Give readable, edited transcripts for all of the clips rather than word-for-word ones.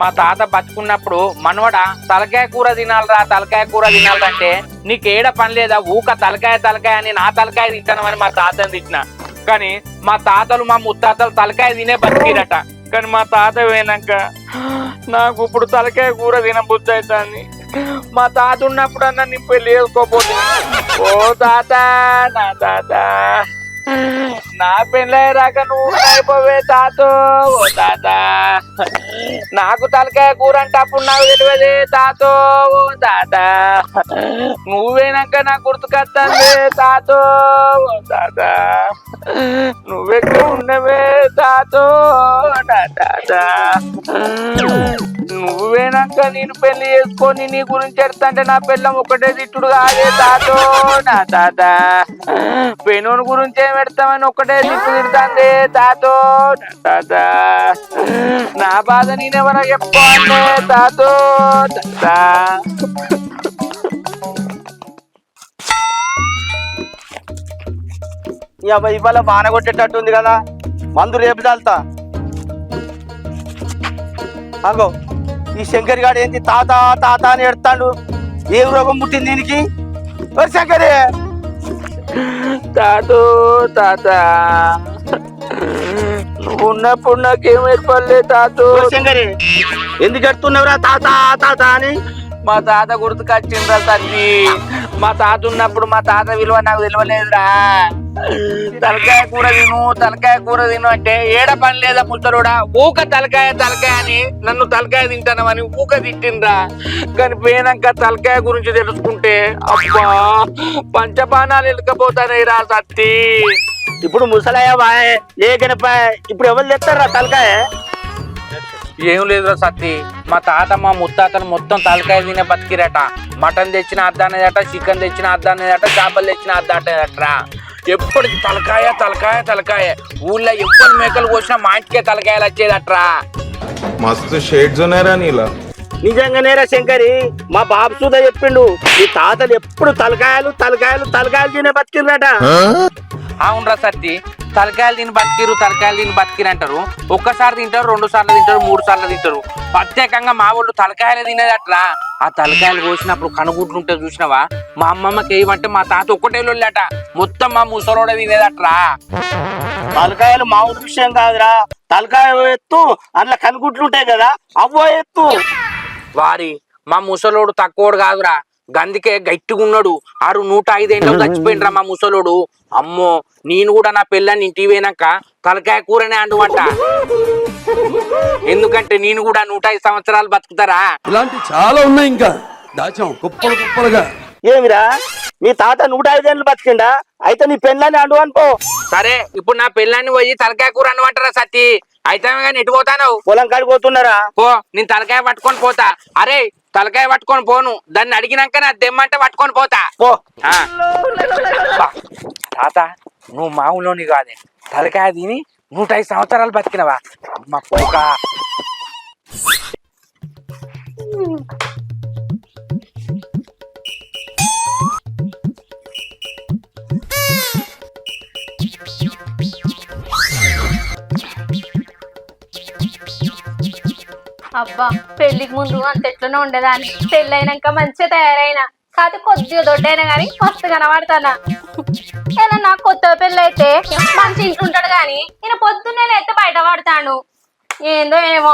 మా తాత బతుకున్నప్పుడు మనవడ తలకాయ కూర తినాలరా తలకాయ కూర తినాలంటే నీకేడ పని లేదా ఊక తలకాయ తలకాయ అని నా తలకాయ తింటానమని మా తాతని తిట్టిన. కానీ మా తాతలు మా ముత్తాతలు తలకాయ తినే బతికిరట. కానీ మా తాత పోయినాక నాకు ఇప్పుడు తలకాయ కూర తినబుద్ధి అవుతుంది. మా తాత ఉన్నప్పుడు అన్న నీ పెళ్లి చేసుకోపోతున్నా. ఓ తాత నా తాత నా పెళ్ళై రాక నువ్వు అయిపోవే తాతో. ఓ తాత నాకు తలకాయ కూర అంటే అప్పుడు నాకు తెలియదే తాతో. ఓ తాత నువ్వేనాక నాకు గుర్తుకొస్తుంది తాతో. ఓ తాత నువ్వెక్కడ ఉన్నవే తాతో. నా తాత నువ్వేనాక నేను పెళ్లి చేసుకొని నీ గురించి ఎడతంటే నా పిల్లం ఒకటే తిట్టుడు కాదే తాతో. నా తాత పెనుని గురించి ఏం పెడతామని ఒకటే తిట్టు తిడుతుంది తాతో. నా తాత నా బాధ నేనెవరో చెప్పుకోండి తాతో. తాత ఇవాళ బాన కొట్టేటట్టు ఉంది కదా, మందు రేపు చాలుతా. అగో ఈ శంకర్ గాడు ఏంటి తాత తాత అని ఎడతాడు. ఏం రోగం పుట్టింది దీనికి? ఓ శంకరి తాతో తాత నువ్వు ఉన్నప్పుడు నాకేం ఏర్పడలే తాతో. ఓ శంకరి ఎందుకు ఎడుతున్నావురా తాత తాత అని? మా తాత గుర్తుకొచ్చిండ్రా తల్లి. మా తాత ఉన్నప్పుడు మా తాత విలువ నాకు తెలియలేదురా. తలకాయ కూర తిను తలకాయ కూర తిను అంటే ఏడ పని లేదా ముసలుడా ఊక తలకాయ తలకాయ అని నన్ను తలకాయ తింటానమని ఊక తిట్టిండ్రా. కానీ పోయినాక తలకాయ గురించి తెలుసుకుంటే అబ్బా పంచపానాలు వెళ్ళకపోతానే రా సత్తి. ఇప్పుడు ముసలయ్య బాయ్ ఏ గణపాయ్ ఇప్పుడు ఎవరు తెస్తారా తలకాయ? ఏం లేదురా సత్తి, మా తాత మా ముత్తాతలు మొత్తం తలకాయ తినే బతికిరట. మటన్ తెచ్చిన అద్దానేదట, చికెన్ తెచ్చిన అద్దానేదట, చేపలు తెచ్చిన అద్దాటరా. ఎప్పటికి తలకాయ తలకాయ తలకాయ. ఊళ్ళో ఎప్పుడు మేకలు కోసినా మా ఇంటికే తలకాయలు వచ్చేదట్రా. మస్తు షేడ్స్ ఉన్నాయరా నీలా. నిజంగానేరా శంకరి, మా బాబు సుధా చెప్పిండు ఈ తాతలు ఎప్పుడు తలకాయలు తలకాయలు తలకాయలు తినే బతికిరట. అవునరా సత్తి, తలకాయలు తిని బతికిరు అంటారు. ఒక్కసారి తింటారు, 2 సార్లు తింటారు, 3 సార్లు తింటారు. ప్రత్యేకంగా మా వాళ్ళు తలకాయలు తినేదట్రా. ఆ తలకాయలు కోసినప్పుడు కనుగుడ్లు ఉంటే చూసినావా, మా అమ్మమ్మకి ఏమంటే మా తాత ఒక్కటే లొల్లట, మొత్తం మా ముసలోడ తినేదట్రా. తలకాయలు మామూలు విషయం కాదురా. తలకాయ ఎత్తు అందులో కనుగుడ్లు ఉంటాయి కదా, అవ్వో ఎత్తు. వారి మా ముసలోడు తక్కువడు కాదురా, గందికే గట్టిగున్నాడు. 105 ఏళ్ళకు చచ్చిపోయిండ్రా మా ముసలోడు. అమ్మో నేను కూడా నా పెళ్ళని ఇంటికి పోయినాక తలకాయ కూరనే అండువంట. ఎందుకంటే నేను కూడా 105 సంవత్సరాలు బతుకుతారా. ఇలాంటి చాలా ఉన్నాయి, ఇంకా దాచాం కుప్పలు కుప్పలుగా. ఏమిరా నీ తాత 105 ఏళ్ళు బతికిండా? అయితే నీ పెళ్ళని అండు అనుకో. సరే ఇప్పుడు నా పెళ్ళాన్ని పోయి తలకాయ కూర అండమంటారా సత్తి? అయితే కానీ ఎటు పోతాను? పొలం కాడికి పోతున్నారా? పో, నేను తలకాయ పట్టుకొని పోతా. అరే తలకాయ పట్టుకొని పోను, దాన్ని అడిగినాక నా దెమ్మంటే పట్టుకొని పోతా. పో. తాత నువ్వు మామూలుని కాదే, తలకాయ తిని 105 సంవత్సరాలు బతికినవా? అమ్మ పోక. అబ్బా పెళ్లికి ముందు అంత ఎట్లనో ఉండేదాన్ని, పెళ్ళైనాక మంచిగా తయారైనా. కాదు కొద్దిగా దొడ్డైనా గానీ మస్తు కనబడతానా. ఇలా నాకు కొత్త పెళ్ళి అయితే మంచి ఇంట్లో ఉంటాడు గాని ఈయన పొద్దున్నే అయితే బయట పడతాడు. ఏందో ఏమో.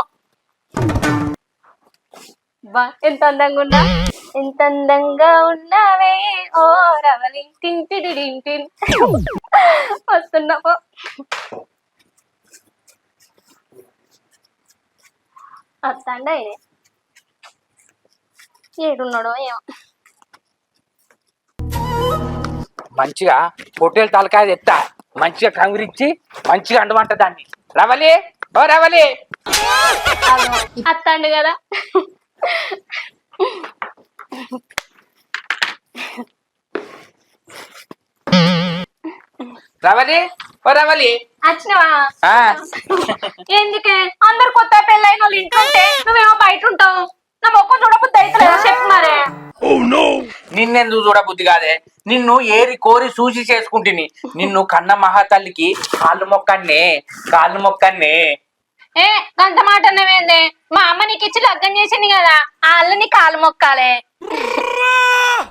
బా ఎంత అందంగా ఉన్నా, ఎంత అందంగా ఉన్నావే ఓ రవలి టింటిడి వస్తున్నా పో. వస్తాండ ఏడున్నాడో ఏమో. మంచిగా హోటల్ తలకాయ తెత్తా, మంచిగా కంగురిచ్చి మంచిగా అండమంట దాన్ని. రవలి ఓ రవలి అత్తండు కదా. రవలి ఓ రవలి వచ్చినవా? ఎందుకే అందరు కొత్త పెళ్ళైన వాళ్ళు ఇంట్లో ఉంటే నువ్వేమో బయట ఉంటావు. నా మొక్క చూడబుద్ధి అయితే లేదా చెప్పు మరే. నిన్నెందుకు చూడబుద్ధి కాదే, నిన్ను ఏరి కోరి చూసి చేసుకుంటుని. నిన్ను కన్న మహాతల్లికి కాళ్ళు మొక్కన్నే. ఏ అంత మాట అన్నవేందే? మా అమ్మ నీకు ఇచ్చి లగ్గం చేసింది కదా, వాళ్ళ నీ కాలు మొక్కాలే.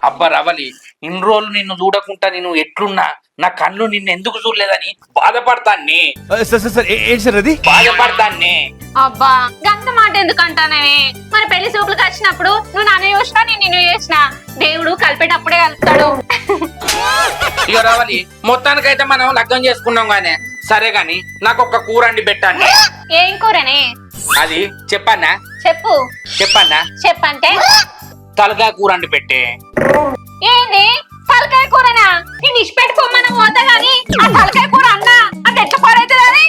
అబ్బా రవలి, ఇన్ని రోజులు నిన్ను చూడకుండా నేను ఎట్లున్నా నా కళ్ళు నిన్ను ఎందుకు చూడలేదని బాధపడతాన్ని. ఏంటి సార్ అది? బాధపడతాన్ని. అబ్బా గంత మాట ఎందుకు అంటానవే? మన పెళ్లి చూపులకు వచ్చినప్పుడు నువ్వు నన్ను చూసినా నేను నిన్ను చూసినా, దేవుడు కలిపేటప్పుడే కలుపుతాడు. ఇక రవలి, మొత్తానికైతే మనం లగ్గం చేసుకున్నాం గానే సరే గాని నాకు ఒక కూర అండి పెట్టండి. ఏం కూరనే? అది చెప్పన్నా? చెప్పు. చెప్పన్నా? చెప్పంటే తలకాయ కూర అండి పెట్టే. ఏంది తలకాయ కూరనా? నేను ఇష్ట పెట్టుకోమని పోతా గాని ఆ తలకాయ కూర అన్నా అది ఎట్లా పాడైతుంది అది?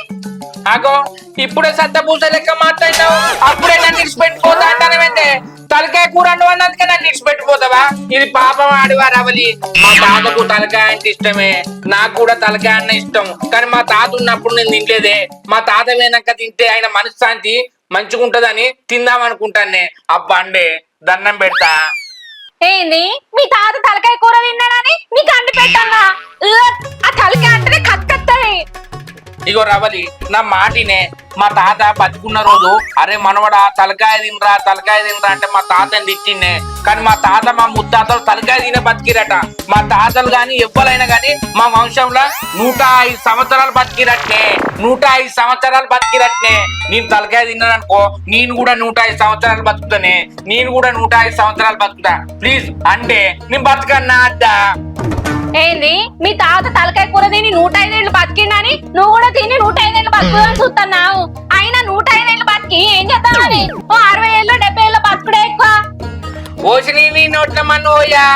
ఆగో ఇప్పుడే సత్తపూస లెక్క మాట్లాడినావు, అప్పుడే నన్ను ఇడిచిపెట్టిపోతా అంటానంటే తలకాయ కూర అన్నందుకే నన్ను ఇడిచిపెట్టిపోతావా? ఇది పాపం ఆడివా రవలి. మా తాతకు తలకాయ అంటే ఇష్టమే, నాకు కూడా తలకాయ అన్న ఇష్టం. కానీ మా తాత ఉన్నప్పుడు నేను తినలేదే. మా తాత పోయినాక తింటే ఆయన మనశ్శాంతి మంచిగుంటదని తిందాం అనుకుంటానే. అబ్బా అండే దండం పెడతా. ఏంది మీ తాత తలకాయ కూర తిన్నాడని నీకు అండి పెట్టాలా? ఆ తలకాయ అంటేనే కక్కత్తది. ఇగో రవలి, నా మాటినే. మా తాత బతుకున్న రోజు అరే మనవడా తలకాయ తినరా తలకాయ తినరా అంటే మా తాతని తిట్టిండే. కానీ మా తాత మా ముత్తాతలు తలకాయ తినే బతికిరట. మా తాతలు గాని ఎవ్వరైనా గాని మా వంశంలో 105 సంవత్సరాలు బతికిరట్నే. 105 సంవత్సరాలు బతికిరట్నే. నేను తలకాయ తిన్నాననుకో నేను కూడా 105 సంవత్సరాలు బతుకుతానే. నేను కూడా 105 సంవత్సరాలు బతుకుతా. ప్లీజ్ అంటే నేను బతకన్నా అద్దా. ఏంది మీ తాత తలకాయ కూర తిని 105 ఏళ్ళు బతికిండని నువ్వు కూడా తిని 105 ఏళ్ళు బతుకుదని చూస్తున్నావు. అయినా 105 ఏళ్ళు బతికి ఏం చేద్దామని? ఓ 60 ఏళ్ళు 70 ఏళ్ళు బతుకుడే ఎక్కువ. ఓసిని నీ నోట్ల మన్ను ఓయ్యా.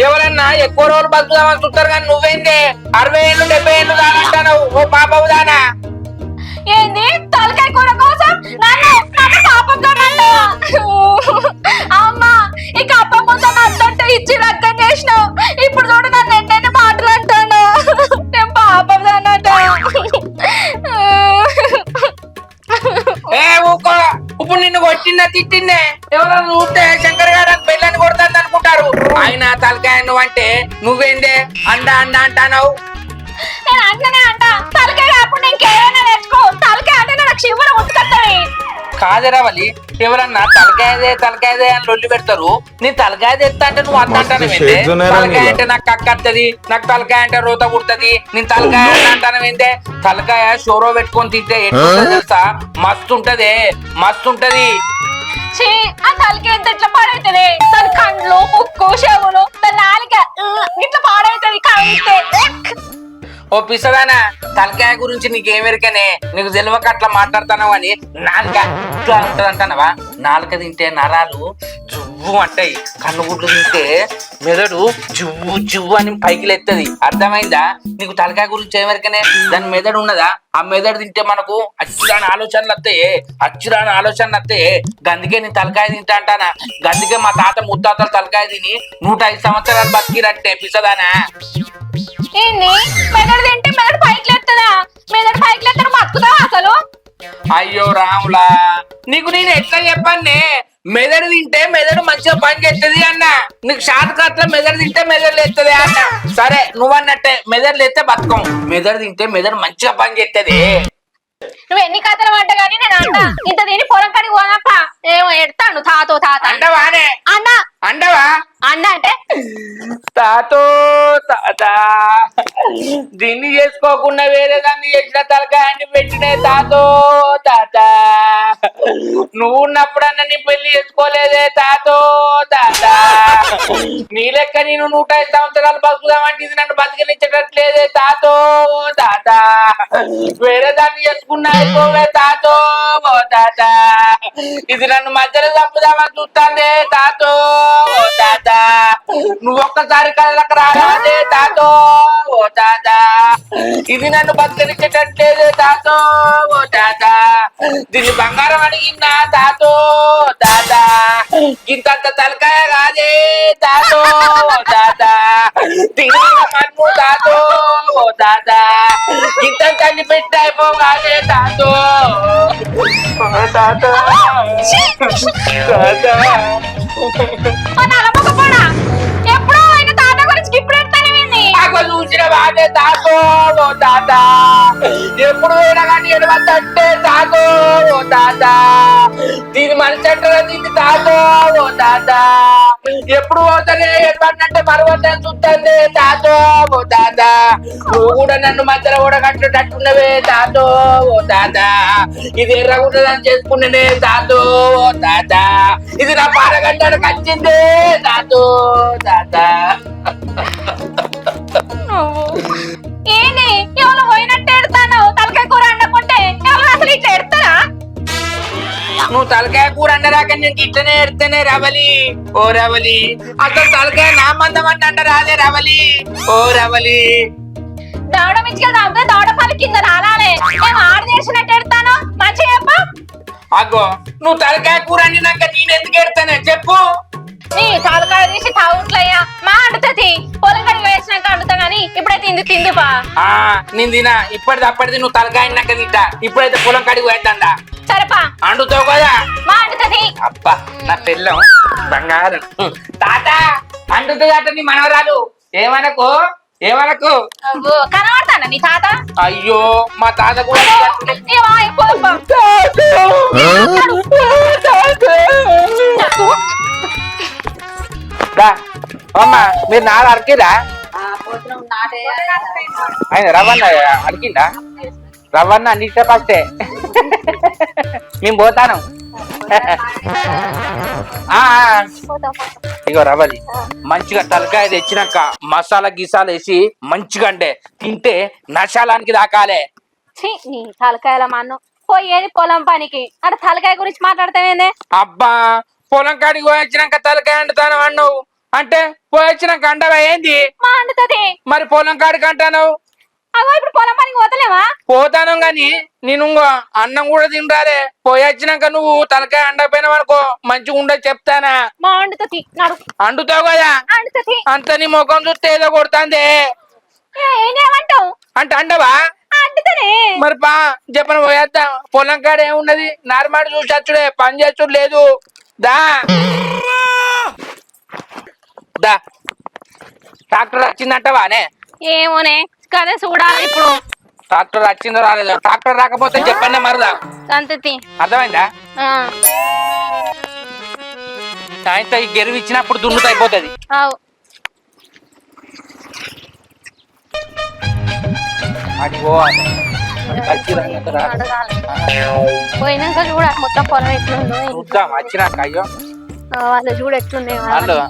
ఎవరన్నా ఎక్కువ రోజులు బతుకుదామని చూస్తారు కానీ నువ్వేందే 60 ఏళ్ళు 70 ఏళ్ళు దానంటావు? ఓ పాపవు దానా? ఏంది తలకాయ కూర కోసం నన్ను పాపంతో అమ్మా ఇక అప్ప ముందు నన్నంటే ఇచ్చి లగ్గం చేసినావు. ఇప్పుడు చూడు నన్ను ఎన్నెన్ని మాటలు అంటాను. నేను పాపం దానంట. ఏ ఊకో, ఇప్పుడు నిన్ను కొట్టిందా తిట్టిందే? ఎవరన్నా చూస్తే శంకర్ గారు పెళ్ళని కొడతాను అనుకుంటారు. ఆయన తలకాయ నువ్వు అంటే నువ్వేందే అండ అండ అంటావు? నేను అంటనే అంట. తలకాయ కాకుండా ఇంకేమైనా తెచ్చుకో. తలకాయ అంటే నాకు శివుని ఉతుకత్తది. కాదరావలి, ఎవరన్నా తలకాయదే తలకాయదే అని లొల్లి పెడతారు. నేను తలకాయ తెస్తా అంటే నువ్వు అంత అంటాను. తలకాయ అంటే నాకు కక్కత్తది, నాకు తలకాయ అంటే రోత కుడుతుంది. నేను తలకాయ అంటాను ఏంటే? తలకాయ షోరో పెట్టుకొని తింటే ఎట్లుంటది తెలుసా? మస్తు ఉంటది, మస్తు ఉంటది. ఆ తలకాయ ఎంత ఎట్లా పాడైతుంది? తన కండ్లు ముక్కు చెవులు తన నాలిక ఇట్లా పాడైతుంది కవిస్తే. ఓ పిసదానా, తలకాయ గురించి నీకేమెరికనే? నీకు తెలియక అట్లా మాట్లాడుతున్నావు అని నాలుక ఇట్లా ఉంటది అంటానవా? నాలుక తింటే నరాలు జువ్వు అంటాయి, కన్నుగుడ్లు తింటే మెదడు జువ్వు జువ్వు అని పైకి లేస్తుంది. అర్థమైందా? నీకు తలకాయ గురించి ఏమెరికనే? దాని మెదడు ఉన్నదా? ఆ మెదడు తింటే మనకు అచ్చురాని ఆలోచనలు వస్తాయి, అచ్చురాని ఆలోచనలు వస్తాయి. గందుకే నేను తలకాయ తింటా అంటానా. గందుకే మా తాత ముత్తాతలు తలకాయ తిని 105 సంవత్సరాలు బతికిరట్టే పిసదానా. ఏంది మెదడు తింటే మెదడు పైకి లేస్తుందా? మెదడు పైకి లేస్తే బతుకుతావా అసలు? అయ్యో రాములా, నీకు నేను ఎట్లా చెప్పానే? మెదడు తింటే మెదడు మంచిగా పని చేస్తుంది అన్న. నీకు షార్ట్ కట్ లో మెదడు తింటే మెదడు లేస్తుంది అన్న. సరే నువ్వన్నట్టే మెదడు లేస్తే బతకం, మెదడు తింటే మెదడు మంచిగా పని చేస్తుంది. నువ్వు ఎన్ని కథలు పడ్డా గానీ నేను అంట ఇంత దీని పొలం కాడికి పోనప్ప. ఏమో ఎడతాను తాతో తాత అంటవానే? అన్న అంటవా? అన్న అంటే తాతో తాత దీన్ని చేసుకోకుండా వేరే దాన్ని చేసిన తలకాయని పెట్టినే తాతో తాత. నువ్వు ఉన్నప్పుడన్నా నీ పెళ్లి చేసుకోలేదే తాతో తాత. నీ లెక్క నేను 105 సంవత్సరాలు బతుకుదామంటే ఇది నన్ను బతికినిచ్చట్లేదే తాతో తాత. వేరే దాన్ని చేసుకున్నా అయిపోవే తాతో తాత. ఇది నన్ను మధ్యలో చంపుదామని చూస్తానే తాతో తాత. నువ్వు ఒక్కసారి కళ్ళకి రాదే తాతో ఓ తాత. ఇది నన్ను బతికినిచ్చేటట్లేదే తాతో ఓ తాత. దీన్ని బంగారం అడిగిందా తాతో తాత. ఇంతంత తలకాయ కాదే తాతో ఓ తాత. దీని మన్ను తాతో ఓ తాత. ఇంత తల్లి పెట్టి అయిపోగానే తాతో తాత తాత. ఎప్పుడో ఆయన తాత గురించి ఇప్పుడు చూసిన వాడే తాతో ఓ తాత ఎప్పుడు పోయినా కానీ ఎడవద్దంటే తాతో ఓ తాత దీని మనిషి అంటారా దీన్ని తాతో ఓ తాత ఎప్పుడు పోతానే ఎడవద్దంటే మరవద్దని చూస్తుంది తాతో ఓ తాత నువ్వు కూడా నన్ను మధ్యలో కూడా కట్టేటట్టున్నవే తాతో ఓ తాత ఇది ఎర్రగుంటదని చేసుకున్నానే తాతో ఓ తాత ఇది నా పాడగంటకు వచ్చిందే తాతో తాత ఏంటి ఎవరు పోయినట్టు ఎడతాను తలకాయ కూర అండకుంటే ఎవరు అసలు ఇట్లా ఎడతారా నువ్వు తలకాయ కూర అండరాక నేను ఇట్లనే ఎడితేనే రవలి ఓ రవలి అసలు తలకాయ నా మందం అంటే అంటారాదే రవలి ఓ రవలి దవడ మించుగా తాగితే దవడ పని కింద రాలాలే మేము ఆడు చేసినట్టు ఎడతాను మంచిగా చెప్ప అగో నువ్వు తలకాయ కూర అండినాక నేను ఎందుకు ఎడతానే చెప్పు నీ తలకాయ తీసి తాగుట్లయ్యా మా అండుతుంది పొలం కడిగి వేసినాక అండుతా గాని ఇప్పుడైతే ఇందు తిందుపా నేను తినా ఇప్పటిది అప్పటిది నువ్వు తలకాయ అండినాక తింటా ఇప్పుడైతే పొలం కడిగి వేద్దా సరేపా అండుతావు కదా మా అండుతుంది అబ్బా నా పిల్లం బంగారం తాత అండుతుందట నీ మనవరాలు ఏమనకు ఏమనకు కనబడతానా నీ తాత అయ్యో మా తాత కూడా అమ్మా మీరు నాలుగు అరికిరా ఆయన రవ్వన్న అడిగిందా రవ్వన్న అన్నిటితో ఫస్టే మేము పోతాను ఇగో రవ్వలి మంచిగా తలకాయ తెచ్చినాక మసాలా గిసాలు వేసి మంచిగా అంటే తింటే నశాలానికి దాకాలే నీ తలకాయల మన్ను పోయేది పొలం పనికి అంటే తలకాయ గురించి మాట్లాడతావేందే అబ్బా పొలం కాడికి పోయొచ్చినాక తలకాయ అంటుతాను అన్నావు అంటే పోయొచ్చినాక అంటవా ఏంది మా అండుతుంది మరి పొలం కాడికి అంటాను అగో ఇప్పుడు పొలం పనికి పోతలేవా పోతాను గాని నేను అన్నం కూడా తినరాలే పోయొచ్చినాక నువ్వు తలకాయ అండపోయినావు అనుకో మంచిగా ఉండదు చెప్తానా మా అండుతుంది నడు అంటుతావు కదా అండుతుంది అంత నీ ముఖం చూస్తే ఏదో కొడుతుంది ఏమంటావు అంటే అండవా అండుతనే మరి పా చెప్పను పోయేద్దాం పొలం కాడ ఏమున్నది నార్మల్ చూసి వచ్చుడే పని చేసుడు లేదు దా దా ట్రాక్టర్ వచ్చిందంటవానే ఏమోనే కదే చూడాలి ఇప్పుడు ట్రాక్టర్ వచ్చిందో రాలేదో ట్రాక్టర్ రాకపోతే చెప్పండి మరదా సంతతి అర్థమైందా సాయంత్రం ఈ గెరువు ఇచ్చినప్పుడు దున్నుతో అయిపోతుంది అది పోవాలి పోయినాక చూడాలి మొత్తం పొలం ఎట్లుందో చూద్దాం వచ్చినాక అయ్యో వాళ్ళు చూడు ఎట్లున్నాయి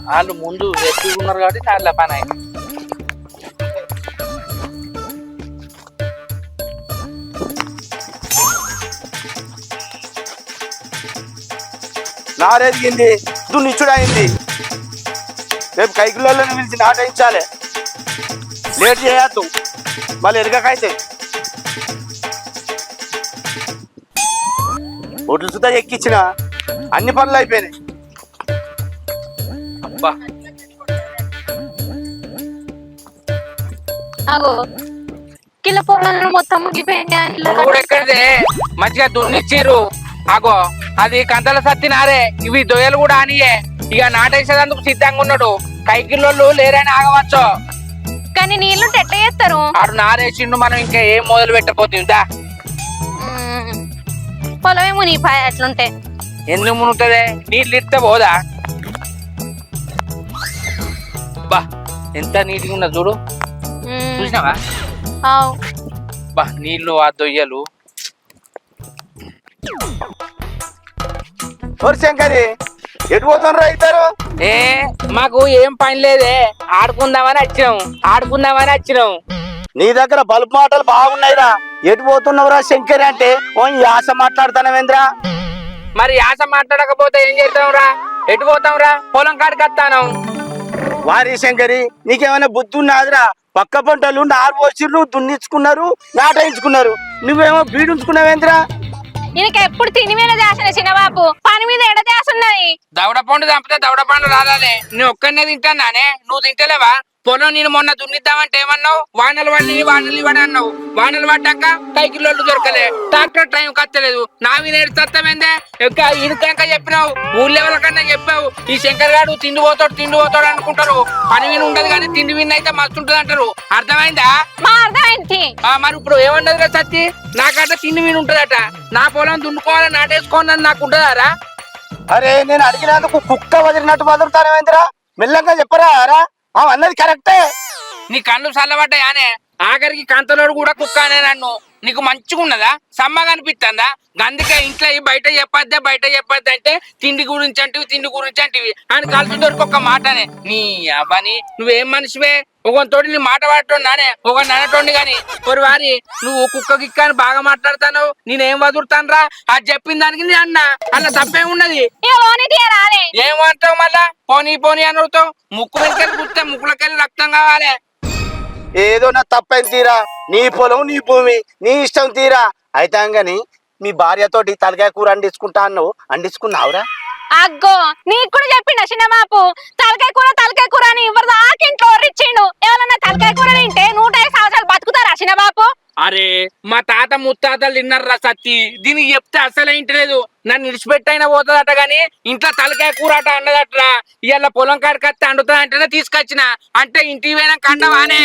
వాళ్ళు ముందు ఎక్కువ ఉన్నారు కాబట్టి చాలా పని అయింది నారెదిగింది దున్నిచ్చుడు అయింది రేపు కైకులలో పిలిచి నాటయించాలి లేట్ చేయద్దు మళ్ళీ ఎరగకైతే ఒడ్లు సుతా ఎక్కించిన అన్ని పనులు అయిపోయినాయి అబ్బా అగో కిలో పొలం మొత్తం ముగిపోయింది ఎక్కడిదే మంచిగా దున్నిచ్చిర్రు అగో అది కంతల సత్తినారే ఇవి దొయ్యలు కూడా అనియే ఇక నాటేసేందుకు సిద్ధంగా ఉన్నాడు కైకిల్లోళ్ళు లేరని ఆగవచ్చు కానీ నీళ్లు ఎట్లా చేస్తారు ఆడు నారేసిండు మనం ఇంకా ఏం మొదలు పెట్టకపోతుందా పొలమే మునిగిపోయా అట్లుంటే ఎందుకు మునుగుతుంది నీళ్ళు ఇస్తే పోదా బా ఎంత నీట్గా ఉన్నా చూడు చూసినావా బా నీళ్ళు ఆ దొయ్యలు శంకరి ఎటు పోతున్నారు ఇద్దరు ఏ మాకు ఏం పని లేదే ఆడుకుందామని వచ్చినాం నీ దగ్గర బల్బు మాటలు బాగున్నాయిరా ఎటు పోతున్నావురా శంకరి అంటే ఓ యాస మాట్లాడుతానవేంద్రా మరి యాస మాట్లాడకపోతే ఏం చేస్తాంరా ఎటు పోతాంరా పొలం కాడికి వస్తాను వారి శంకరి నీకేమైనా బుద్ధి ఉన్నదిరా పక్క పంటలు నారు పోసిర్రు దున్నించుకున్నారు నాటయించుకున్నారు నువ్వేమో బీడుంచుకున్నావేంద్రా ఈయనకి ఎప్పుడు తిని మీద చేసిన చిన్నబాబు పని మీద ఎడ చేస్తున్నాయి దవడ పండు చంపితే దవడ పండు రాలే నువ్వు ఒక్కనే తింటానే నువ్వు తింటలేవా పొలం నేను మొన్న దున్నిద్దామంటే ఏమన్నావు వానలు పడి అన్నావు. వానలు పడ్డాక కైకిలోళ్ళు దొరకలే, ట్రాక్టర్ టైం కత్తలేదు. నావి నేర్చేస్తామేందే ఇంకా ఇనుక చెప్పినావు, ఊళ్ళో ఎవరికన్నా చెప్పావు. ఈ శంకర్ గారు తిండి పోతాడు అనుకుంటారు. పని విని ఉండదు కానీ తిండి విని అయితే మస్తు ఉంటది అంటారు. అర్థమైందా? మరి ఇప్పుడు ఏమన్నది కదా సత్తి, నాకట తిండి విని ఉంటదట. నా పొలం దున్నుకోవాలి నాటేసుకోవాలని నాకు ఉంటదారా? అరే నేను అడిగినందుకు కుక్క వదిలినట్టు వదులుతానేంద్రా, మెల్లంగా చెప్పరా రా. అన్నది కరెక్టే. నీ కళ్ళు చల్లబడ్డాయానే, ఆఖరికి కంతలోడు కూడా కుక్క అనే నన్ను. నీకు మంచిగా ఉన్నదా? సమ్మగా అనిపిస్తుందా? అందుకే ఇంట్లో బయట చెప్పద్దే అంటే తిండి గురించి అంటివి అని కలిసి దొరికి ఒక మాటనే. నీ అవ్వని నువ్వేం మనిషివే? ఒకతోటి నీ మాట పడుతున్నానే, ఒక ననటోండి గాని. ఒక వారి నువ్వు కుక్క గిక్క అని బాగా మాట్లాడతాను, నేనేం వదులుతాను రా? అది చెప్పిన దానికి నేను అన్న అలా తప్పేం ఉన్నది. ఏమంటావు మళ్ళా? పోనీ అని అడుగుతావు. ముక్కు వెనకెళ్ళి గుర్తే ముక్కులకెళ్ళి రక్తం కావాలి. ఏదో నా తప్పని తీరా, నీ పొలం నీ భూమి నీ ఇష్టం తీరా. అయితే గాని మీ భార్యతోటి తలకాయ కూర అండించుకున్నావురా? అగ్గో నీకు కూడా చెప్పిండ చిన్నబాపు, తలకాయ కూర అని ఎవరు దాకింట్లో ఇచ్చిండు. ఎవరన్నా తలకాయ కూర తింటే 105 సంవత్సరాలు బతుకుతారా చిన్నబాపు? అరే మా తాత ముత్తాతలు తిన్నారా సత్తి, దీనికి చెప్తే అసలే ఇంటలేదు. నన్ను విడిచిపెట్టైనా పోతుందట గాని ఇంట్లో తలకాయ కూరాట అన్నదట్రా. ఇవాళ పొలం కాడికి వస్తే అండుతా అంటేనే తీసుకొచ్చిన, అంటే ఇంటికి పోయినాక అండవానే.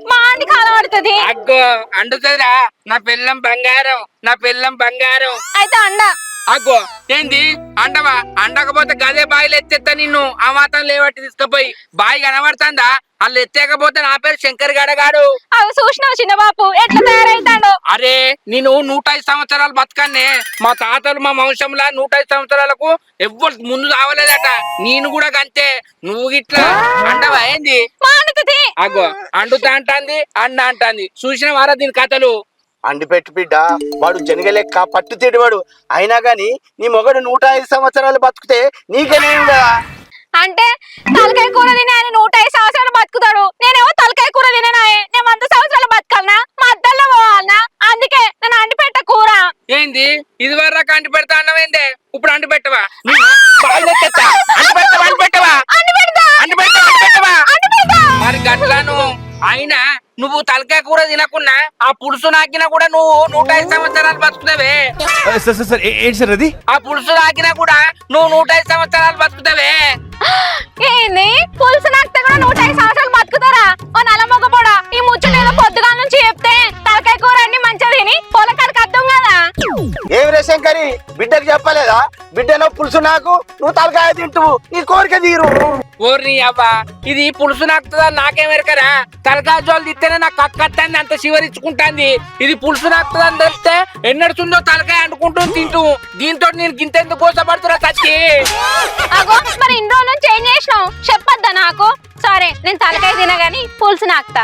మా ఆంటీ కాలం పడుతుంది. అగ్గో అండుతుందిరా, నా పిల్లం బంగారం. అయితే అండ. అగ్గో ఏంది అండవా? అండకపోతే గదే బాయిలు ఎత్తేస్తా నిన్ను. ఆ మాత్రం లేవట్టి తీసుకుపోయి బాయి కనబడుతుందా? వాళ్ళు ఎత్తేకపోతే నా పేరు శంకర్ గడగాడు. అవి చూసినావు చిన్నబాపు ఎట్లా తయారైతాడు? అరే నేను 105 సంవత్సరాలు బతకన్నే. మా తాతలు మా వంశంలా 105 సంవత్సరాలకు ఎవ్వరు ముందు రావలేదట. నేను కూడా గంతే. నువ్వు గిట్లా అండవా ఏంది? అగ్గో అండుతా అంటాంది, అంటాంది. చూసిన వారా దీని కథలు? అండి పెట్టు బిడ్డ, వాడు జనగ లెక్క పట్టు తిడివాడు. అయినా గాని నీ మొగడు 105 సంవత్సరాలు బతుకుతే నీకేనేం కదా? అంటే తలకాయ కూర తినే ఆయన 105 సంవత్సరాలు బతుకుతాడు, నేనేమో తలకాయ కూర తినేనాయే. నేను 100 సంవత్సరాలు బతకాలనా? మా అద్దల్లో పోవాలనా? అందుకే నన్ను అండి పెట్ట కూర. ఏంది ఇది వరకు అంటి పెడతా అన్నవేందే? ఇప్పుడు అంటి పెట్టవా? మరి గట్లాను అయినా నువ్వు తలకాయ కూర తినకున్నా ఆ పులుసు నాకినా కూడా నువ్వు 105 సంవత్సరాలు బతుకుతావే. ఏంటి సార్ అది? ఆ పులుసు నాకినా కూడా నువ్వు 105 సంవత్సరాలు బతుకుతావే. ఏంది పులుసు నాకితే కూడా 105 సంవత్సరాలు బతుకుతారా? ఓ నలమొగపోడా, ఈ ముచ్చట ఏదో పొద్దుగా నుంచి చెప్తే తలకాయ కూర అన్ని మంచిగా తిని పొలకాడికి అర్థం కదా. ఏమి రే శంకరి, బిడ్డకు చెప్పలేదా? బిడ్డనో పులుసు నాకు, నువ్వు తలకాయ తింటువు, నీ కోరిక తీరు. ఓర్ని అబ్బా, ఇది పులుసు నాకుతుందా నాకేమెరకరా? తలకాయ జోలు తిస్తేనే నాకు కక్కత్తాంది, అంత శివరించుకుంటాంది. ఇది పులుసు నాకుతుందని తెలిస్తే ఎన్నడుతుందో తలకాయ అంటుకుంటూ తింటూ. దీంతో నేను గింతెందుకు కోసపడుతున్నా సచ్చి? అగో మరి ఇన్ని రోజుల నుంచి ఏం చేసినావు చెప్పొద్దా నాకు? సరే నేను తలకాయ తినగాని పులుసు నాకుతా.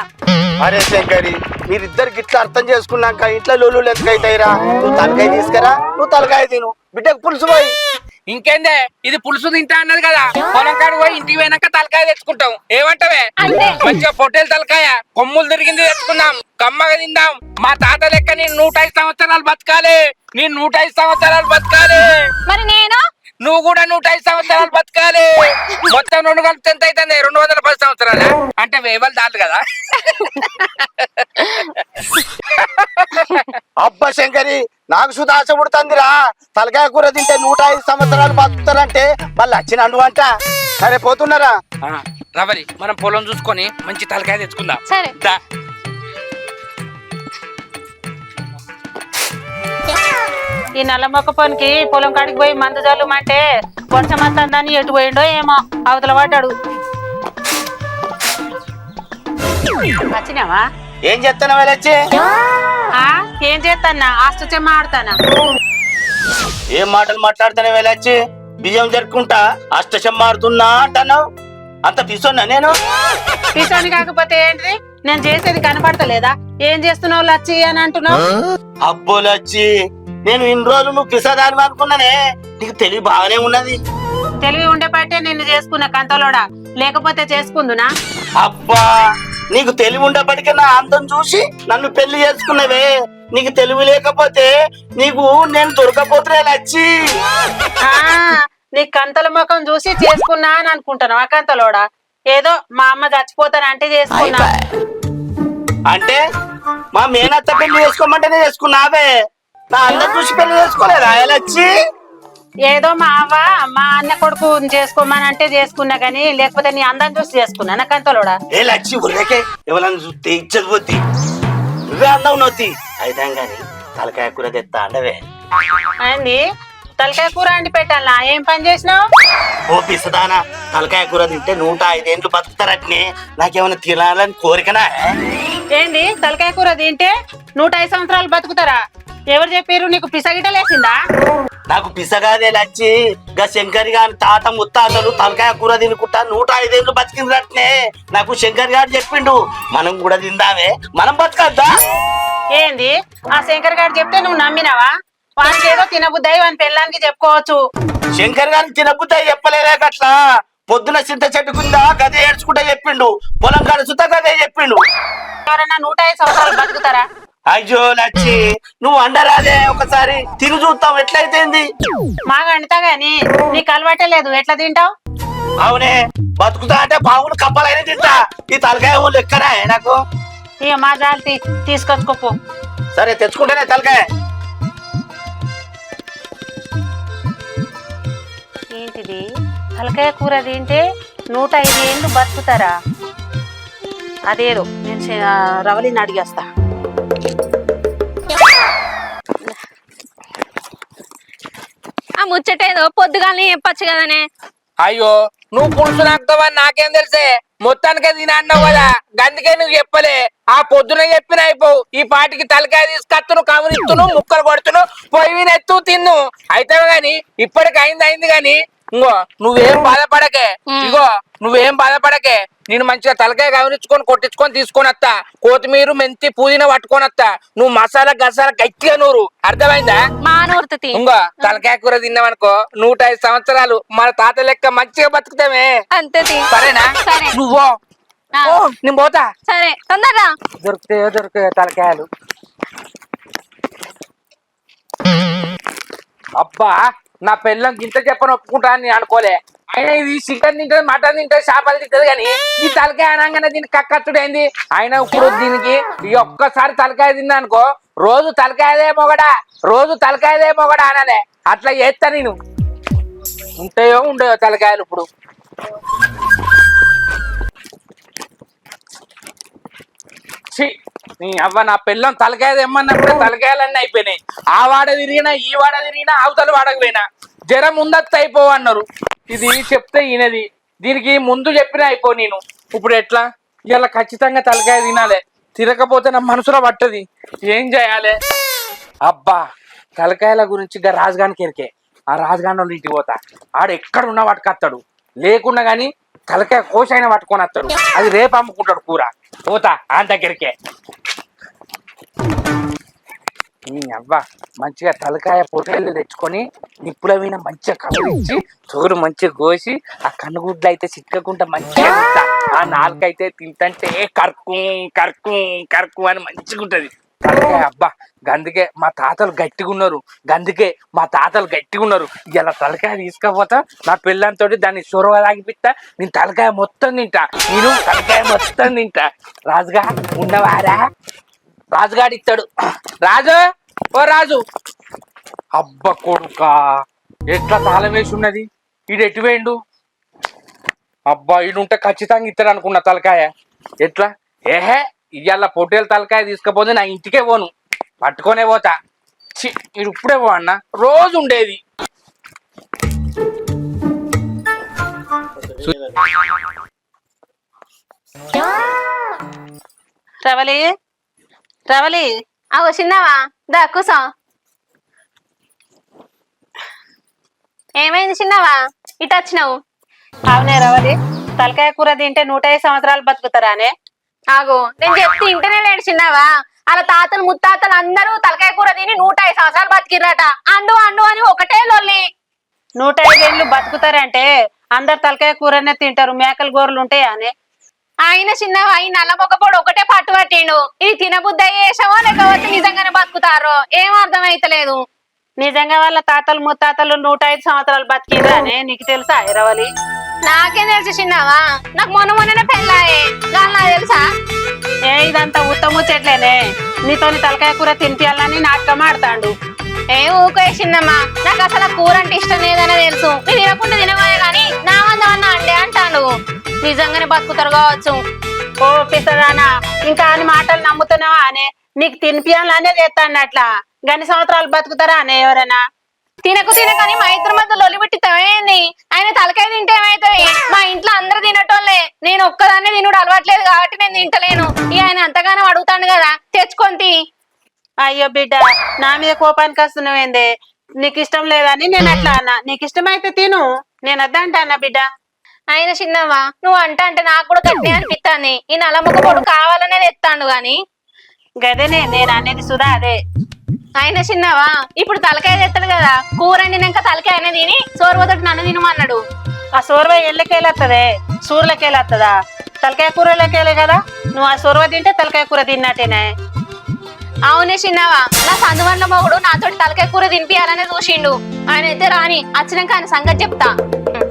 అరే శంకరి, మీరిద్దరు గిట్లా అర్థం చేసుకున్నాక ఇంట్లో లోలు ఎందుకైతాయిరా? నువ్వు తలకాయ తీసుకురా, నువ్వు తలకాయ తిను, బిడ్డకు పులుసు పోయి. ఇంకేందే ఇది పులుసు తింటా అన్నది కదా, పొలం కాడు పోయి ఇంటికి పోయినాక తలకాయ తెచ్చుకుంటాం. ఏమంటావే? మంచిగా పొట్టేలు తలకాయ కొమ్ములు తిరిగింది తెచ్చుకుందాం, కమ్మగా తిందాం. మా తాత లెక్క నేను 105 సంవత్సరాలు బతకాలి. నేను 105 సంవత్సరాలు బతకాలి. మరి నేను? నువ్వు కూడా 105 సంవత్సరాలు బతకాలి. మొత్తం 2 కలిపి ఎంత అవుతుంది? 210 సంవత్సరాలు అంటే వేవలు దాటు కదా. అబ్బా శంకరి, నాకు సుధ ఆశ పుడుతుందిరా. తలకాయ కూర తింటే 105 సంవత్సరాలు బతుకుతారంటే మళ్ళీ వచ్చిన అంట. సరే పోతున్నారా? రవరి మనం పొలం చూసుకొని మంచి తలకాయ తెచ్చుకుందాం. సరే ఈ నల్ల మొక్క పనికి పొలం కాడికి పోయి మందు జల్లుమంటే వర్షం వస్తుందని ఎటు పోయిండో ఏమో అవతల పడ్డాడు. వచ్చినావా? ఏం చెప్తాను వెళ్ళొచ్చి? ఏం చేస్తానా? అష్టచెమ్మ ఆడతానా? ఏం మాటలు మాట్లాడుతానే వెళ్ళొచ్చి? బియ్యం జరుపుకుంటా అష్టశమ్మ ఆడుతున్నా అంటున్నావు. అంత పిసోన్నా నేను? పిసోని కాకపోతే ఏంటి? నేను చేసేది కనపడతలేదా? ఏం చేస్తున్నావు లచ్చి అని అంటున్నావు? అబ్బో లచ్చి, నేను ఇన్ని రోజులు నువ్వు పిసదాని అనుకున్నానే. నీకు తెలివి బాగానే ఉన్నది. తెలివి ఉండే పట్టే నిన్ను చేసుకున్నా కంతలోడా, లేకపోతే చేసుకుందునా? అబ్బా, నీకు తెలివి ఉండేప్పటికీ నా అందం చూసి నన్ను పెళ్లి చేసుకున్నావే. నీకు తెలివి లేకపోతే నీకు నేను దొరకపోతున్నా లచ్చి. నీ కంతల ముఖం చూసి చేసుకున్నా అని అనుకుంటాను. ఆ కంతలోడా ఏదో మా అమ్మ చచ్చిపోతానంటే చేసుకున్నా. అంటే మా మేనత్త పెళ్లి చేసుకోమంటేనే చేసుకున్నావే, నా అందరు చూసి పెళ్లి చేసుకోలేదా లచ్చి? ఏదో మా అవ్వ మా అన్న కొడుకు చేసుకోమనంటే చేసుకున్నా గానీ, లేకపోతే నీ అందం చూసి చేసుకున్నా. నాకంతలోడా ఏ లచ్చి ఉర్రకే ఎవరన్నా చూస్తే ఇచ్చది పోద్ది, నువ్వే అందం నొత్తి అయితే గాని తలకాయ కూర తెస్తా అండవే. అండి తలకాయ కూర అండి పెట్టాలా? ఏం పని చేసినావు? ఓ పిసదానా, తలకాయ కూర తింటే 105 ఏళ్ళు బతుకుతారట్నే, నాకేమైనా తినాలని కోరికనా? ఏంది తలకాయ కూర తింటే 105 సంవత్సరాలు బతుకుతారా? ఎవరు చెప్పారు నీకు? పిసగిటలేసిందా? నాకు పిసగాదే లచ్చి, గా శంకర్ గారి తాత ముత్తాతలు తలకాయ కూర తినుకుంటా 105 ఏళ్ళు బతికినట్నే నాకు శంకర్ గారు చెప్పిండు. మనం కూడా తిందామే, మనం బతకద్దా? ఏంది ఆ శంకర్ గారు చెప్తే నువ్వు నమ్మినావా? వానికి ఏదో తినబుద్దాయి వాని పెళ్ళానికి చెప్పుకోవచ్చు. శంకర్ గారిని తినబుద్దా చెప్పలేదే అట్లా. పొద్దున చింత చెట్టు కింద గదే ఏడ్చుకుంటా చెప్పిండు, పొలం కాడ సుత గదే చెప్పిండు. ఎవరన్నా 105 సంవత్సరాలు బతుకుతారా? అయ్యో లచ్చి, నువ్వు అండరాదే, ఒకసారి తిని చూస్తాం ఎట్లయితేంది. మాగా అంటా గాని నీకు అలవాటే లేదు, ఎట్లా తింటావు? అవునే, బతుకుతా అంటే పావులు కప్పలైనా తింటా, ఈ తలకాయ ఊళ్ళు ఎక్కడా నాకు? ఇక మా జాలి తీసుకొచ్చుకోపో. సరే తెచ్చుకుంటేనే తలకాయ. ఏంటిది తలకాయ కూర తింటే 105 ఏళ్ళు బతుకుతారా? అదేదో నేను రవలిని అడిగేస్తా. ఆ ముచ్చటేదో పొద్దుగానే చెప్పచ్చు కదనే. అయ్యో నువ్వు పులుసు నాకుతావని నాకేం తెలిసే, మొత్తానికే తిన అన్నావు కదా, గందుకే నువ్వు చెప్పలే. ఆ పొద్దున చెప్పిన అయిపోవు, ఈ పాటికి తలకాయ తీసుకొత్తును, కవరిత్తును, ముక్కలు కొడుతును, పొయ్యి మీద ఎత్తు తిన్ను అయితే గాని. ఇప్పటికి అయింది గాని ఇంకో నువ్వేం బాధపడకే, ఇగో నువ్వేం బాధపడకే, నేను మంచిగా తలకాయ కవరించుకొని కొట్టించుకొని తీసుకొని వస్తా. కొత్తిమీర మెంతి పుదీనా పట్టుకొని వస్తా, నువ్వు మసాలా గసాలా గట్టిగా నూరు, అర్థమైందా? మా నూరుతుంది. ఇంకో తలకాయ కూర తిన్నావనుకో 105 సంవత్సరాలు మన తాత లెక్క మంచిగా బతుకుతామే. అంతే సరేనా? సరే నువ్వు నేను పోతా. సరే తొందరగా దొరుకుతాయో తలకాయలు. అబ్బా నా పిల్లం గింత చెప్పని ఒప్పుకుంటా అని అనుకోలే. అయినా ఇది చికెన్ తింటది, మటన్ తింటది, చేపలు తింటది, కానీ ఈ తలకాయ అనగానే దీనికి కక్కచ్చుడైంది. అయినా ఇప్పుడు దీనికి ఈ ఒక్కసారి తలకాయ తిందా అనుకో, రోజు తలకాయదే మొగడా అనలే. అట్లా చేస్తా నేను. ఉంటాయో ఉండయో తలకాయలు ఇప్పుడు. నీ అవ్వ నా పిల్లం తలకాయ తెమ్మన్నప్పుడే తలకాయలన్నీ అయిపోయినాయి. ఆ వాడ తిరిగినా ఈ వాడ తిరిగినా అవతల వాడకపోయినా జ్వరం ముందత్త అయిపోవన్నారు. ఇది చెప్తే ఈయనది, దీనికి ముందు చెప్పినా అయిపో. నేను ఇప్పుడు ఎట్లా ఇలా ఖచ్చితంగా తలకాయ తినాలి, తినకపోతే నా మనసులో పట్టది. ఏం చేయాలి? అబ్బా తలకాయల గురించి రాజుగానికి ఎరికే. ఆ రాజుగాని వాళ్ళు ఇంటికి పోతా, ఆడు ఎక్కడున్నా పట్టుకొస్తాడు, లేకున్నా గాని తలకాయ కోసైనా పట్టుకొని వస్తాడు. అది రేపు అమ్ముకుంటాడు కూర. పోతా ఆయన దగ్గరికే. అవ్వ మంచిగా తలకాయ పొట్టేళ్ళు తెచ్చుకొని నిప్పుల మీద మంచిగా కవరించి చోరు మంచిగా కోసి, ఆ కన్నుగుడ్లు అయితే చిక్కకుండా మంచిగా తింటా. ఆ నాలుకైతే తింటే కర్కు కర్కు కర్కు అని మంచిగా ఉంటది తలకాయ. అబ్బా గందుకే మా తాతలు గట్టిగా ఉన్నారు. ఇలా తలకాయ తీసుకపోతా, నా పిల్లలతో దాన్ని సొరవ తాగిపిస్తా, నేను తలకాయ మొత్తం తింటా. రాజుగా ఉన్నవారా? రాజుగాడు ఇస్తాడు. రాజు, ఓ రాజు. అబ్బ కొడుకా ఎట్లా తాళం వేసి ఉన్నది, ఈడు ఎటు వేయండు? అబ్బా ఈడుంటే ఖచ్చితంగా ఇస్తాడు అనుకున్న తలకాయ. ఎట్లా? ఏహే ఇవాళ పొట్టేలు తలకాయ తీసుకపోతే నా ఇంటికే పోను, పట్టుకొనే పోతా. మీరు ఇప్పుడే పో అన్న, రోజు ఉండేది. రవలి అగో చిన్నవా, దా కూసో. ఏమైంది చిన్నవా, ఇటు వచ్చినావు? అవునే రవలి, తలకాయ కూర తింటే 105 సంవత్సరాలు బతుకుతారానే? ఆగో నేను చెప్తే ఇంటనే లేడు చిన్నవా. అలా తాతలు ముత్తాతలు అందరూ తలకాయ కూర తిని 105 సంవత్సరాలు బతికిర్రట. అండు అని ఒకటే లొల్లి. 105 ఏళ్ళు బతుకుతారంటే అందరు తలకాయ కూరనే తింటారు, మేకల గోరలు ఉంటాయా అనే? ఆయన చిన్నవా ఈ నల్ల మొగపోడు ఒకటే పట్టు పట్టిండు. ఇది తినబుద్ధి అయ్యేసావో లేకపోతే నిజంగానే బతుకుతారో ఏం అర్థం అయితలేదు. నిజంగా వాళ్ళ తాతలు ముత్తాతలు 105 సంవత్సరాలు బతికిరా అనే నీకు తెలుసా రవలి? నాకేం తెలుసు చిన్నవా, నాకు మొన్ననే పెళ్ళాయే కానీ నాకు తెలుసా. ఇదంతా ఉత్తముచ్చట్లేనే, నీతోని తలకాయ కూర తినిపియాలని నాటకం ఆడతాండు. ఊకే చిన్నమ్మా, నాకు అసలు ఆ కూర అంటే ఇష్టం లేదనే తెలుసు. నీ తినకుండా తినబోయే గాని నా వందవన్నా అండే అంటాను. నిజంగానే బతుకుతారు కావచ్చు. ఓ పిసదానా, ఇంకా అని మాటలు నమ్ముతున్నావా అనే? నీకు తినిపియాలనే చేస్తాను అట్లా. గన్ని సంవత్సరాలు బతుకుతారా అనే ఎవరైనా? తినకని మా ఇద్దరి మధ్య లొలి పెట్టితమేంది? ఆయన తలకాయ తింటే ఏమైతుంది? మా ఇంట్లో అందరు తినటోళ్ళే, నేను ఒక్కదాన్నే తినుడు అలవాట్లేదు కాబట్టి నేను తింటలేను. ఇక ఆయన అంతగానో అడుగుతాను కదా, తెచ్చుకొని. అయ్యో బిడ్డ, నా మీద కోపానికి వస్తున్నావేందే? నీకు ఇష్టం లేదని నేను అట్లా అన్నా. నీకు ఇష్టమైతే తిను, నేను వద్దంటా అన్న బిడ్డ. ఆయన చిన్నవా, నువ్వు అంటే నాకు కూడా గట్టినే అనిపిస్తాను. ఈ నల్లముక్క పొడు కావాలనే తెస్తాను గాని. గదేనే నేను అనేది సుధా, అదే. ఆయన చిన్నవా, ఇప్పుడు తలకాయ తెస్తాడు కదా, కూర వండినాక తలకాయ అయినా తిని సోరువతోటి నన్ను తినమన్నాడు. ఆ సోర్వ ఎళ్ళకేళత్తదే, సూర్లకేళత్తదా? తలకాయ కూరలకేలే కదా. నువ్వు ఆ సోర్వ తింటే తలకాయ కూర తిన్నట్టేనే. అవునే చిన్నవా, నా సందువన్ల మొగుడు నాతోటి తలకాయ కూర తినిపియాలనే చూసిండు. ఆయన అయితే రాని వచ్చినాక ఆయన సంగతి చెప్తా.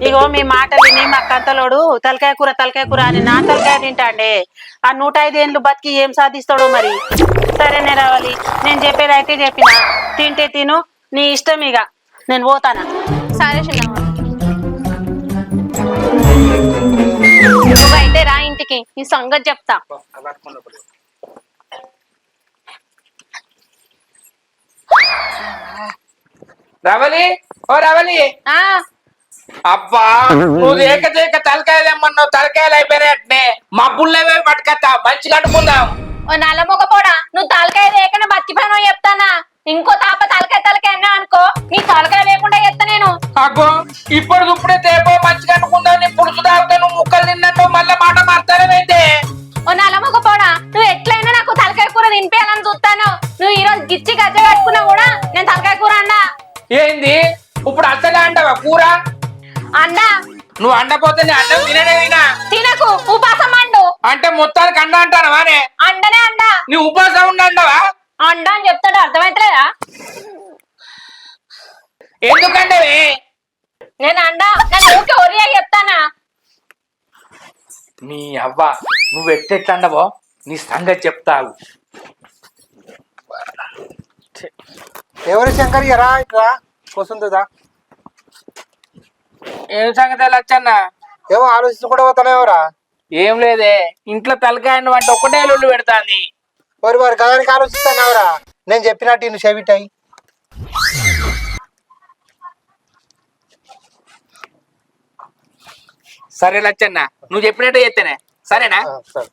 ఇగో మీ మాటలు విని మా కంతలోడు తలకాయ కూర అని నా తలకాయ తింటాండే. ఆ 105 ఏళ్ళు బతికి ఏం సాధిస్తాడో మరి. సరేనే రావాలి, నేను చెప్పేది అయితే చెప్పినా. తింటే తిను, నీ ఇష్టం. ఇక నేను పోతానా? సరే చిన్నవా, నువ్వైతే రా ఇంటికి, నీ సంగతి చెప్తా. రవలి, ఓ రవలి. ఆ అబ్బా, నువ్వు ఏకచేక తలకాయలు ఏమన్నావు? తలకాయలు అయిపోయినట్నే మబ్బుల్లోవే పట్టుకత్తా, మంచి కట్టుకుందాం. ఓ నల్లమొక పోడా, నువ్వు తలకాయ లేకనే బతికిపోయినా చెప్తానా? ఇంకో తాప తలకాయ అన్నా అనుకో, నీ తలకాయ లేకుండా చెప్తా నేను. అగ్గో, ఇప్పుడే తేపో, మంచి కట్టుకుందాం. నీ పులుసు తాగితే నువ్వు ముక్కలు తిన్నట్టు మళ్ళీ మాట మారుతానైతే. ఓ నల్లమొక పోడా, నువ్వు ఎట్లయినా నాకు తలకాయ కూర తినిపించాలని చూస్తాను. నువ్వు ఈ రోజు గిచ్చి గజ్జ కట్టుకున్నా కూడా నేను తలకాయ కూర అన్నా. ఏంది ఇప్పుడు అసలే అంటావా కూర? అన్నా, నువ్వు అండపోతే నీ అన్నం తినడేనా? తినకు, ఉపాసం అండు. అంటే మొత్తానికి అండ అంటానవానే? అండనే అండ. నీ ఉపాసం ఉండవా? అండ అని చెప్తాడు, అర్థమైతలేదా? ఎందుకంటే నేను అండ, నేను ఊకే ఒరియా చెప్తానా? నీ అవ్వ, నువ్వు ఎట్టెట్లండవో నీ సంగతి చెప్తావు. ఎవరు శంకర్ రా ఇట్లా కూర్చుందా? ఏం సంగతి లచ్చన్న? ఏమో ఆలోచించి కూడా పోతాను. ఎవరా? ఏం లేదే, ఇంట్లో తలకాయను అంటే ఒకటే లొల్లు పెడతాంది. వారి గదానికి ఆలోచిస్తాను. ఎవరా? నేను చెప్పినట్టు ఇన్ని చెవిటాయి. సరే లచ్చన్న, నువ్వు చెప్పినట్టే చెప్తేనే సరేనా? సరే.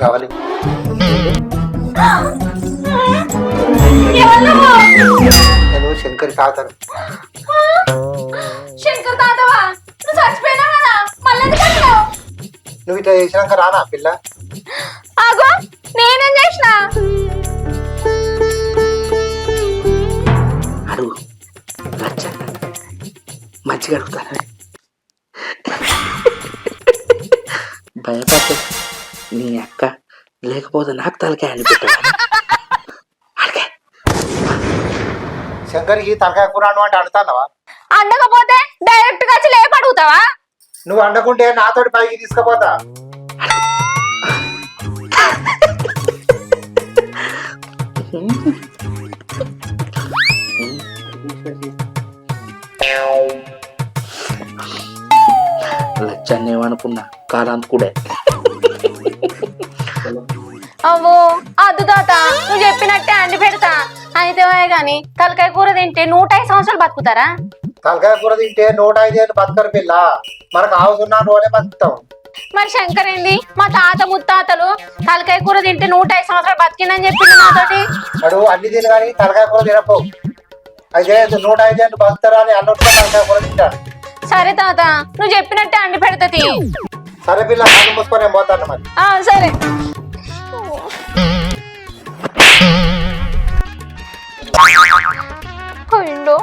రావాలి నేను శంకర్ తాతను. శంకర్ తాతవా, నువ్వు చచ్చిపోయినా కదా, మళ్ళీ ఎందుకు వచ్చినావు? నువ్వు ఇట్లా చేసినాక రానా పిల్ల? ఆగో, నేనేం చేసినా? అడుగు మంచిగా అడుగుతాను. భయపడ్డ నీ అక్క, లేకపోతే నాకు తలకాయ అనిపెట్టాను. శంకర్కి తలకాయ కూర అంటే అడుగుతావా? అండకపోతే డైరెక్ట్ గా వచ్చి లేపు అడుగుతావా? నువ్వు అండకుంటే నాతోటి పైకి తీసుకుపోతా. లచ్చన్న ఏమనుకున్నా కాలాంతకుడే. అవ్వో అద్దు తాత, నువ్వు చెప్పినట్టే అండి పెడతా. అయితే గాని తలకాయ కూర తింటే 105 సంవత్సరాలు బతుకుతారా? తలకాయ కూర తింటే 105 ఏళ్ళు బతకరు పిల్ల. మనకు ఆవుతున్నా రోజే బతుకుతాం. మరి శంకర్ ఏంది, మా తాత ముత్తాతలు తలకాయ కూర తింటే 105 సంవత్సరాలు బతికిందని చెప్పింది నాతోటి. అడు అన్ని తిని కానీ తలకాయ కూర తినపో. అయితే 105 ఏళ్ళు బతుకుతారా అని అన్నట్టు తలకాయ కూర తింటాను. సరే తాత, నువ్వు చెప్పినట్టే అండి పెడతది. సరే పిల్ల, కళ్ళు మూసుకొని నేను పోతాను మరి. సరే. పోయిండు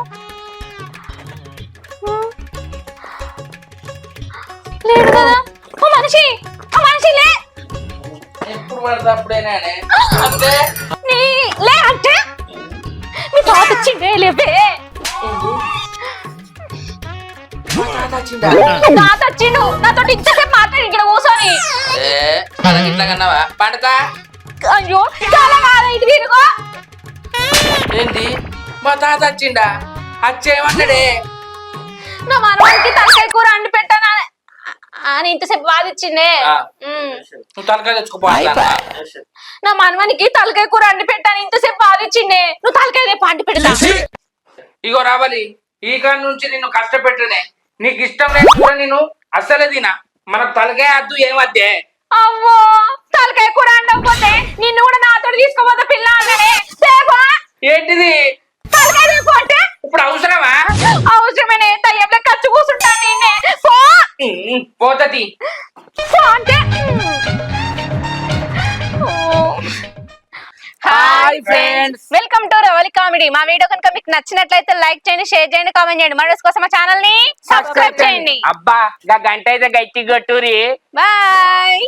లేడు కదా. మనిషి ఆ మనిషి లే ఎప్పుడు పడితే అప్పుడేనానే అంటే నీ లే అంటే మీ తాత వచ్చిండే లేవే తాత వచ్చిండు నాతో ఇంతసేపు మాట్లాడి ఇక్కడ కూర్చొని ఇట్లా కన్నావా పండుతా అయ్యో చాలా కాదు ఇటు తిరుగు ఏంటి మా తాత వచ్చిండా వచ్చేయమన్నాడే నా మనవానికి తలకాయ కూర అండి పెట్టాను అని ఇంతసేపు వాదిచ్చిండే నువ్వు తలకాయ తెచ్చుకోపోతా నా మనవానికి తలకాయ కూర అండి పెట్టాను ఇంతసేపు వాదిచ్చిండే నువ్వు తలకాయ రేపు అండి పెడతా ఇగో రావాలి ఈ కాడ నుంచి నిన్ను కష్టపెట్టనే నీకు ఇష్టం లేని కూర నేను అస్సలే తినా మనకు తలకాయ అద్దు ఏమద్దే అవ్వో తలకాయ కూర అండకపోతే నిన్ను కూడా నాతో తీసుకోపోతా పిల్ల అన్ననే సేపా ఏంటిది తలకాయ రేపు అంటే ఇప్పుడు అవసరమా అవసరమేనే తయ్యంలో ఖర్చు కూర్చుంటాను నిన్నే పో పోతది పో అంటే hi friends welcome to Ravali comedy మా వీడియో కనుక మీకు నచ్చినట్లయితే లైక్ చేయండి షేర్ చేయండి కామెంట్ చేయండి మన కోసం మా ఛానల్ ని సబ్స్క్రైబ్ చేయండి అబ్బా గంట అయితే గట్టి కొట్టురి బాయ్